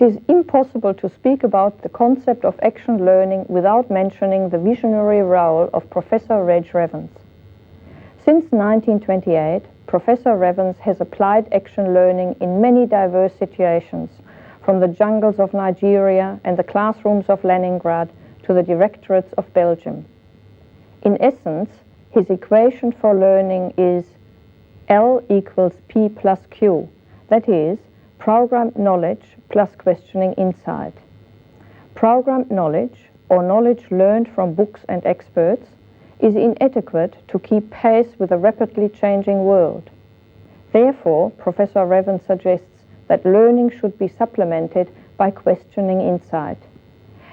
It is impossible to speak about the concept of action learning without mentioning the visionary role of Professor Reg Revans. Since 1928, Professor Revans has applied action learning in many diverse situations, from the jungles of Nigeria and the classrooms of Leningrad to the directorates of Belgium. In essence, his equation for learning is L equals P plus Q, that is, programmed knowledge plus questioning insight. Programmed knowledge, or knowledge learned from books and experts, is inadequate to keep pace with a rapidly changing world. Therefore, Professor Revans suggests that learning should be supplemented by questioning insight.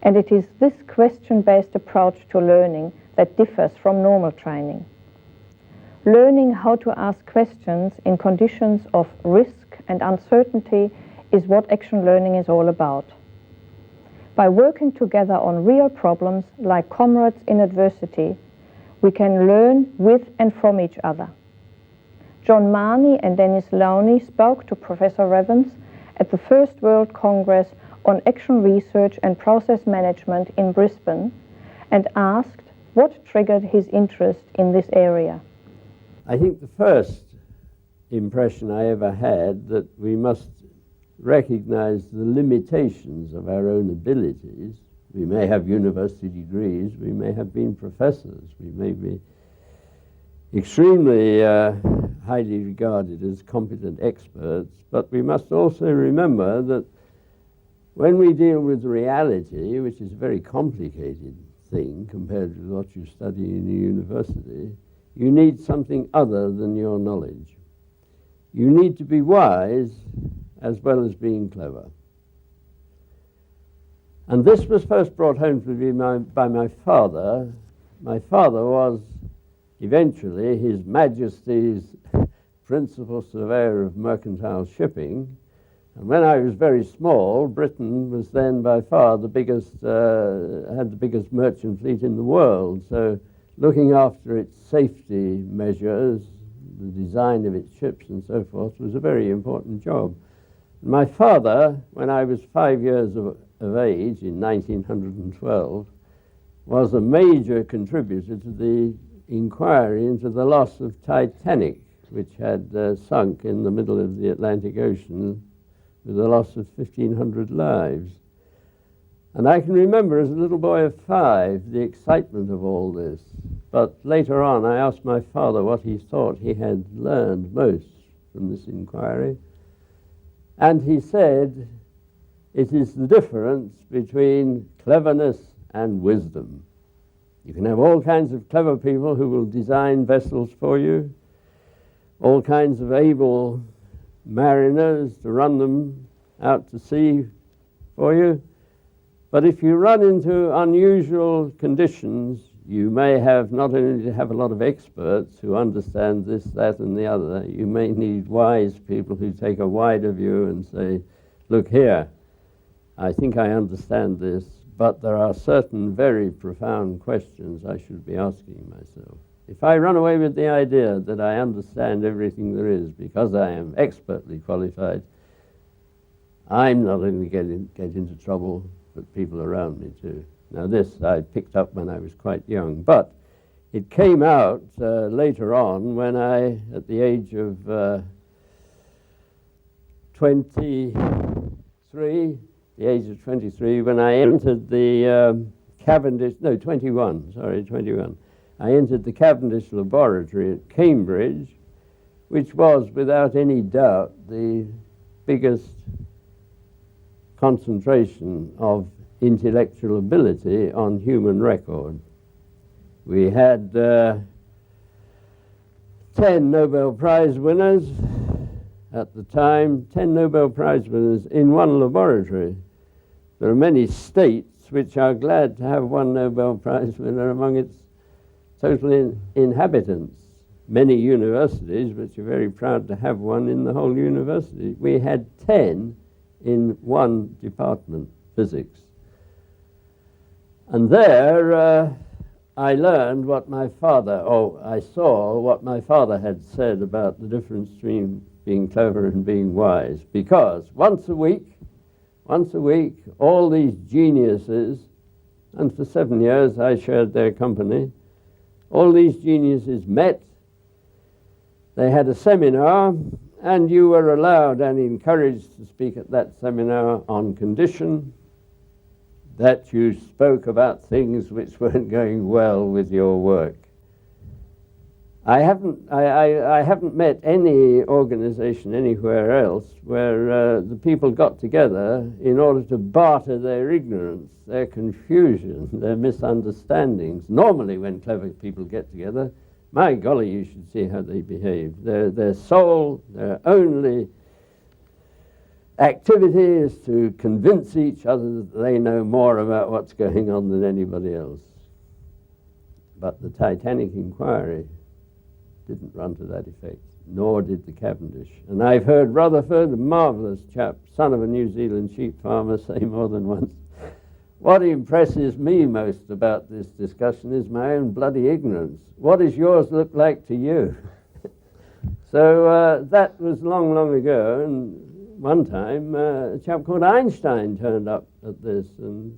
And it is this question-based approach to learning that differs from normal training. Learning how to ask questions in conditions of risk and uncertainty is what action learning is all about. By working together on real problems like comrades in adversity, we can learn with and from each other. John Marney and Dennis Lowney spoke to Professor Revans at the First World Congress on Action Research and Process Management in Brisbane and asked what triggered his interest in this area. I think the first impression I ever had that we must recognize the limitations of our own abilities. We may have university degrees, we may have been professors, we may be extremely highly regarded as competent experts, but we must also remember that when we deal with reality, which is a very complicated thing compared with what you study in a university, you need something other than your knowledge. You need to be wise as well as being clever. And this was first brought home to me by my father. My father was eventually His Majesty's Principal Surveyor of Mercantile Shipping. And when I was very small, Britain was then by far the biggest, had the biggest merchant fleet in the world. So looking after its safety measures, the design of its ships and so forth was a very important job. My father, when I was 5 years of age in 1912, was a major contributor to the inquiry into the loss of Titanic, which had sunk in the middle of the Atlantic Ocean with a loss of 1,500 lives. And I can remember as a little boy of 5 the excitement of all this. But later on I asked my father what he thought he had learned most from this inquiry. And he said, it is the difference between cleverness and wisdom. You can have all kinds of clever people who will design vessels for you, all kinds of able mariners to run them out to sea for you. But if you run into unusual conditions, you may have not only to have a lot of experts who understand this, that, and the other. You may need wise people who take a wider view and say, look here, I think I understand this, but there are certain very profound questions I should be asking myself. If I run away with the idea that I understand everything there is because I am expertly qualified, I'm not only get into trouble, but people around me too. Now this I picked up when I was quite young, but it came out later on when I, at the age of 23, when I entered the Cavendish, no, 21. I entered the Cavendish laboratory at Cambridge, which was without any doubt the biggest concentration of intellectual ability on human record. We had 10 Nobel Prize winners at the time, 10 Nobel Prize winners in one laboratory. There are many states which are glad to have one Nobel Prize winner among its total inhabitants. Many universities which are very proud to have one in the whole university. We had 10 in one department, physics. And there I learned what my father, I saw what my father had said about the difference between being clever and being wise. Because once a week, once a week, all these geniuses, and for 7 years I shared their company, all these geniuses met, they had a seminar, and you were allowed and encouraged to speak at that seminar on condition that you spoke about things which weren't going well with your work. I haven't met any organization anywhere else where the people got together in order to barter their ignorance, their confusion, their misunderstandings. Normally when clever people get together, my golly, you should see how they behave. Their sole, their only activity is to convince each other that they know more about what's going on than anybody else. But the Titanic inquiry didn't run to that effect, nor did the Cavendish. And I've heard Rutherford, a marvellous chap, son of a New Zealand sheep farmer, say more than once, what impresses me most about this discussion is my own bloody ignorance. What does yours look like to you? So that was long, long ago, and one time a chap called Einstein turned up at this, and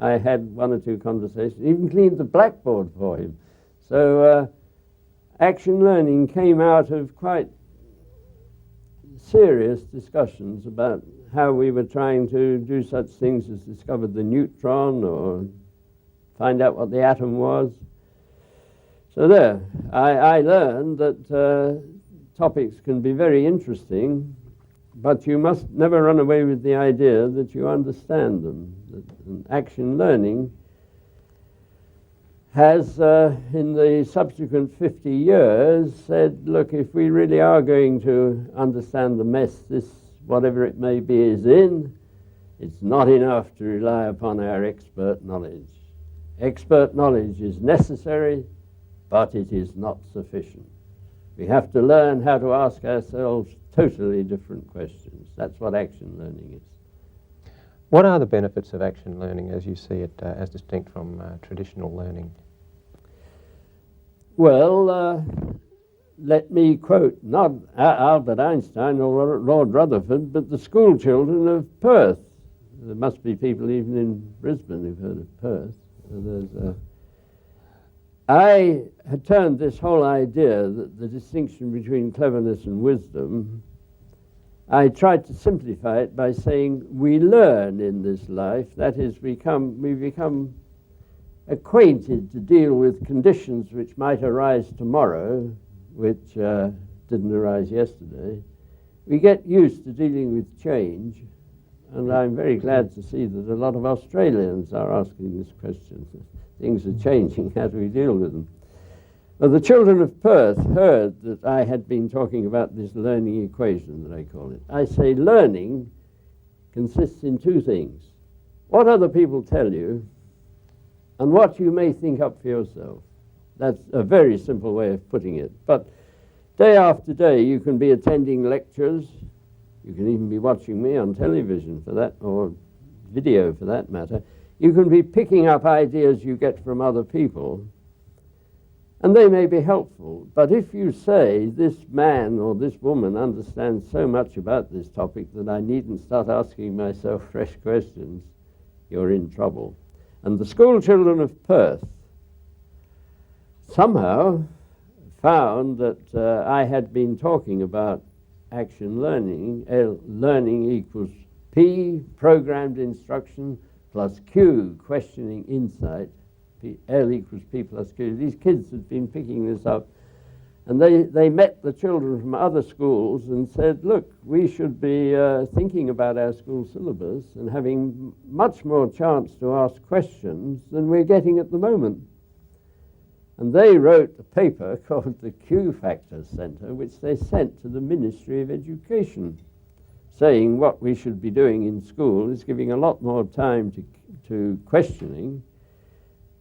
I had one or two conversations, even cleaned the blackboard for him. So action learning came out of quite serious discussions about how we were trying to do such things as discover the neutron or find out what the atom was. So there, I learned that topics can be very interesting, but you must never run away with the idea that you understand them. And action learning has, in the subsequent 50 years, said, look, if we really are going to understand the mess this, whatever it may be, is in, it's not enough to rely upon our expert knowledge. Expert knowledge is necessary, but it is not sufficient. We have to learn how to ask ourselves totally different questions. That's what action learning is. What are the benefits of action learning as you see it, as distinct from traditional learning? Well, let me quote not Albert Einstein or Lord Rutherford, but the school children of Perth. There must be people even in Brisbane who've heard of Perth. I had turned this whole idea that the distinction between cleverness and wisdom, I tried to simplify it by saying we learn in this life, that is, we become acquainted to deal with conditions which might arise tomorrow, which didn't arise yesterday. We get used to dealing with change, and I'm very glad to see that a lot of Australians are asking this question. Things are changing, how do we deal with them? Well, the children of Perth heard that I had been talking about this learning equation, that I call it. I say learning consists in two things: what other people tell you and what you may think up for yourself. That's a very simple way of putting it. But day after day, you can be attending lectures. You can even be watching me on television for that, or video for that matter. You can be picking up ideas you get from other people, and they may be helpful. But if you say, this man or this woman understands so much about this topic that I needn't start asking myself fresh questions, you're in trouble. And the school children of Perth somehow found that I had been talking about action learning. Learning equals P, programmed instruction, plus Q, questioning insight. L equals P plus Q. These kids had been picking this up, and they met the children from other schools and said, look, we should be thinking about our school syllabus and having much more chance to ask questions than we're getting at the moment. And they wrote a paper called the Q Factor Center, which they sent to the Ministry of Education, saying what we should be doing in school is giving a lot more time to questioning.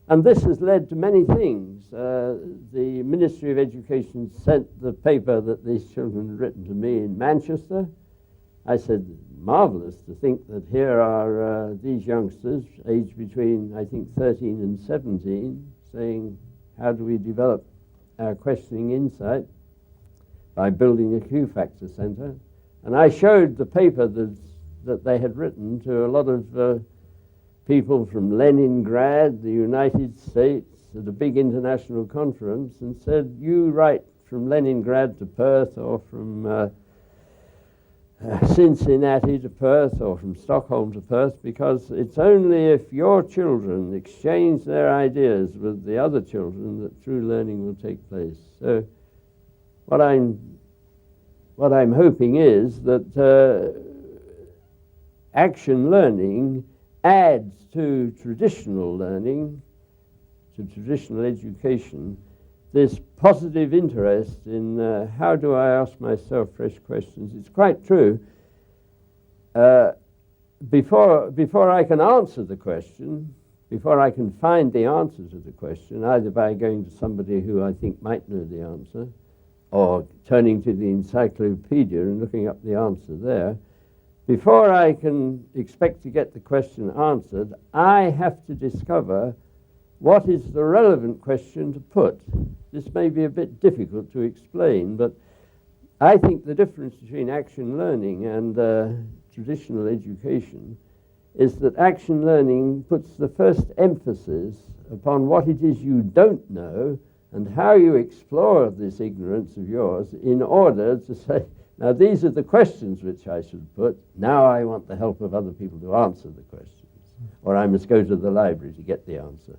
And this has led to many things. The Ministry of Education sent the paper that these children had written to me in Manchester. I said, marvelous to think that here are these youngsters, aged between, I think, 13 and 17, saying, how do we develop our questioning insight? By building a Q Factor Center. And I showed the paper that that they had written to a lot of people from Leningrad, the United States, at a big international conference, and said, you write from Leningrad to Perth, or from Cincinnati to Perth, or from Stockholm to Perth, because it's only if your children exchange their ideas with the other children that true learning will take place. So what I'm hoping is that action learning adds to traditional learning, to traditional education, this positive interest in how do I ask myself fresh questions. It's quite true. Before I can answer the question, before I can find the answer to the question, either by going to somebody who I think might know the answer, or turning to the encyclopedia and looking up the answer there, before I can expect to get the question answered, I have to discover what is the relevant question to put. This may be a bit difficult to explain, but I think the difference between action learning and traditional education is that action learning puts the first emphasis upon what it is you don't know and how you explore this ignorance of yours in order to say, now these are the questions which I should put, now I want the help of other people to answer the questions, or I must go to the library to get the answer.